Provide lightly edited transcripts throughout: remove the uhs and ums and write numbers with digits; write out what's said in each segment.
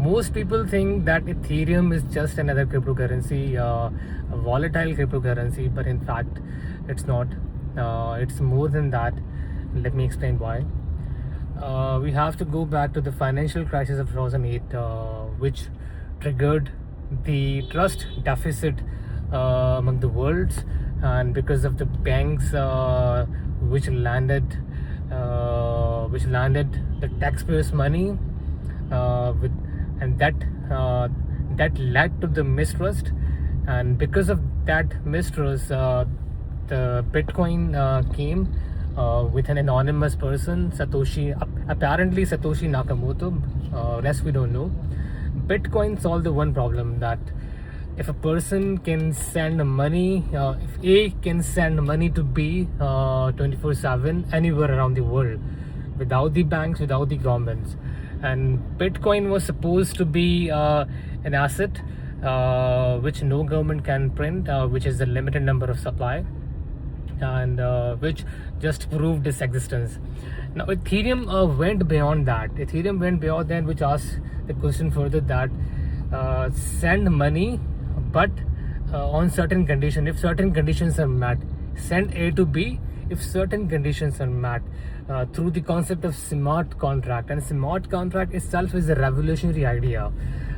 most people think that Ethereum is just another cryptocurrency, a volatile cryptocurrency, but in fact, it's not. It's more than that. Let me explain why. We have to go back to the financial crisis of 2008, which triggered the trust deficit among the worlds, and because of the banks which landed the taxpayers' money, with and that led to the mistrust, and because of that mistrust, the Bitcoin came with an anonymous person, apparently Satoshi Nakamoto. Rest we don't know. Bitcoin solved the one problem, that if a person can send money, if A can send money to B 24/7 anywhere around the world, without the banks, without the governments. And Bitcoin was supposed to be an asset which no government can print, which is the limited number of supply, and which just proved its existence. Now Ethereum went beyond that. Which asked the question further, that send money, but on certain conditions. If certain conditions are met, send A to B if certain conditions are met, through the concept of smart contract. And smart contract itself is a revolutionary idea,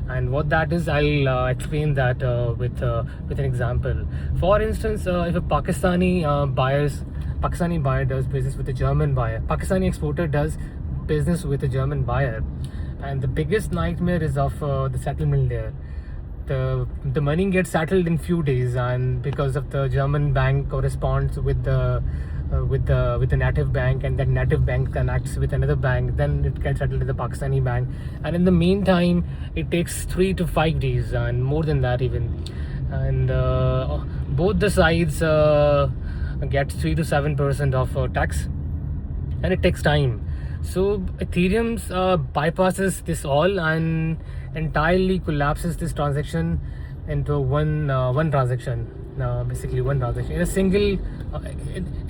and what that is, I'll explain that with an example. For instance, if a Pakistani buyer does business with a German buyer, Pakistani exporter does business with a German buyer, and the biggest nightmare is of the settlement layer. The money gets settled in few days, and because of the German bank corresponds with the native bank, and that native bank connects with another bank, then it gets settled in the Pakistani bank, and in the meantime it takes 3 to 5 days, and more than that even, and both the sides get 3 to 7% of tax, and it takes time. So Ethereum bypasses this all and entirely collapses this transaction into one transaction. Basically one transaction in a single,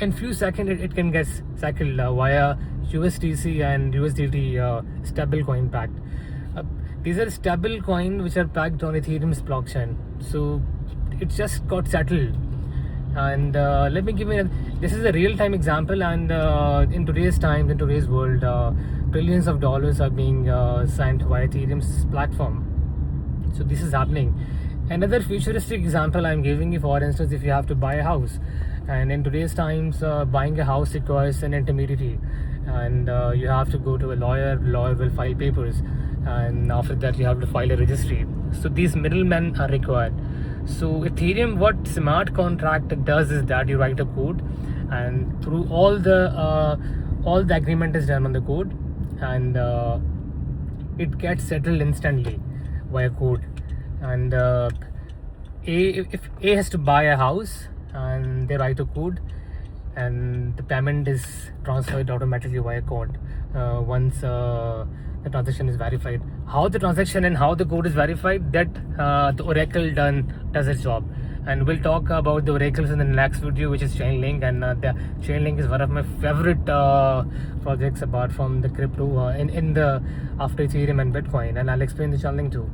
in few seconds it can get cycled via USDC and USDT stablecoin packed. These are stable coin which are packed on Ethereum's blockchain, so it just got settled. And let me give you this is a real-time example, and in today's world, trillions of dollars are being sent via Ethereum's platform. So this is happening. Another futuristic example I'm giving you, for instance, if you have to buy a house, and in today's times buying a house requires an intermediary, and you have to go to a lawyer will file papers, and after that you have to file a registry. So these middlemen are required. So Ethereum, what smart contract does is that you write a code, and through all the agreement is done on the code, and it gets settled instantly via code. And if A has to buy a house, and they write a code, and the payment is transferred automatically via code once the transaction is verified. How the transaction and how the code is verified, that the Oracle does its job, and we'll talk about the oracles in the next video, which is Chainlink. And the Chainlink is one of my favorite projects apart from the crypto in the after Ethereum and Bitcoin, and I'll explain the Chainlink too.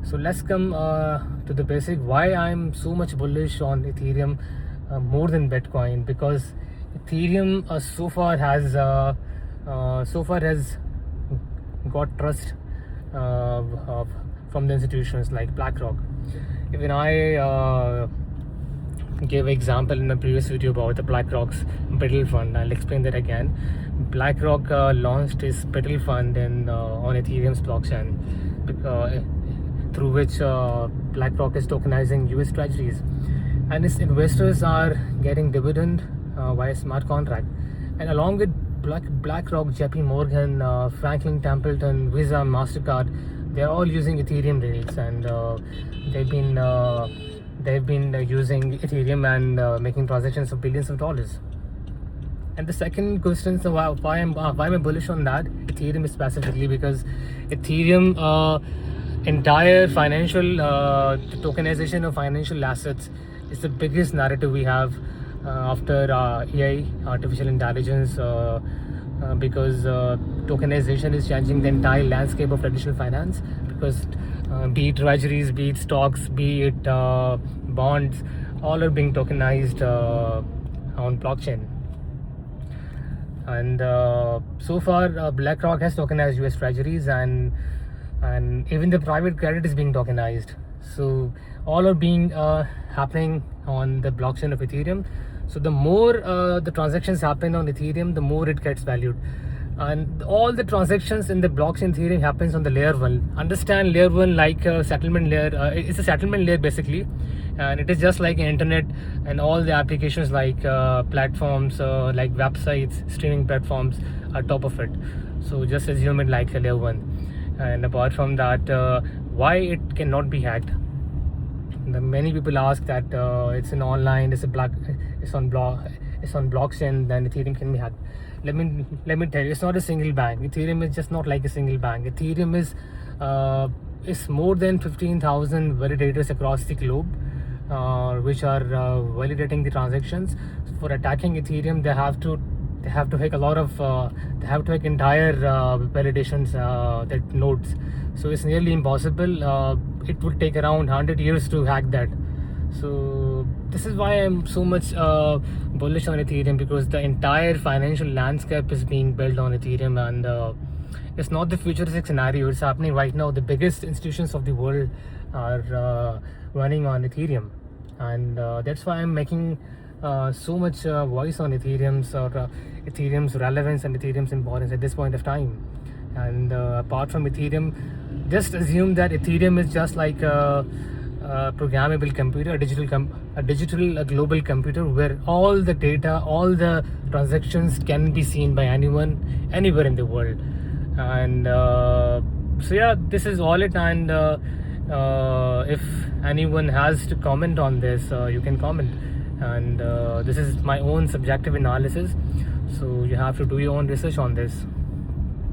So let's come to the basic why I'm so much bullish on Ethereum more than Bitcoin, because Ethereum so far has got trust from the institutions like BlackRock. Even I gave an example in the previous video about the BlackRock's Beetle Fund. I'll explain that again. BlackRock launched its Beetle Fund on Ethereum's blockchain, through which BlackRock is tokenizing US treasuries, and its investors are getting dividend via smart contract. And along with BlackRock, JP Morgan, Franklin Templeton, Visa, MasterCard, they're all using Ethereum rails, and they've been using Ethereum and making transactions of billions of dollars. And the second question, so why am I bullish on that Ethereum specifically, because Ethereum entire financial the tokenization of financial assets is the biggest narrative we have after AI, artificial intelligence, because tokenization is changing the entire landscape of traditional finance, because be it treasuries, be it stocks, be it bonds, all are being tokenized on blockchain. And so far, BlackRock has tokenized US treasuries, and even the private credit is being tokenized. So all are being happening on the blockchain of Ethereum. So the more the transactions happen on Ethereum, the more it gets valued. And all the transactions in the blockchain Ethereum happens on the layer 1. Understand layer 1 like a settlement layer. It's a settlement layer basically, and it is just like internet and all the applications like platforms like websites, streaming platforms are top of it. So just assume it like a layer 1. And apart from that, why it cannot be hacked? Many people ask that it's an online, it's on blockchain, then Ethereum can be hacked. Let me tell you, it's not a single bank. Ethereum is just not like a single bank. Ethereum is more than 15,000 validators across the globe, which are validating the transactions. For attacking Ethereum, they have to hack a lot of they have to hack entire validations that nodes. So it's nearly impossible. It would take around 100 years to hack that. So this is why I'm so much bullish on Ethereum, because the entire financial landscape is being built on Ethereum, and it's not the futuristic scenario. It's happening right now. The biggest institutions of the world are running on Ethereum, and that's why I'm making so much voice on Ethereum's relevance and Ethereum's importance at this point of time. And apart from Ethereum, just assume that Ethereum is just like a programmable computer, a digital global computer, where all the data, all the transactions can be seen by anyone, anywhere in the world. And so yeah, this is all it. And if anyone has to comment on this, you can comment. And this is my own subjective analysis, so you have to do your own research on this.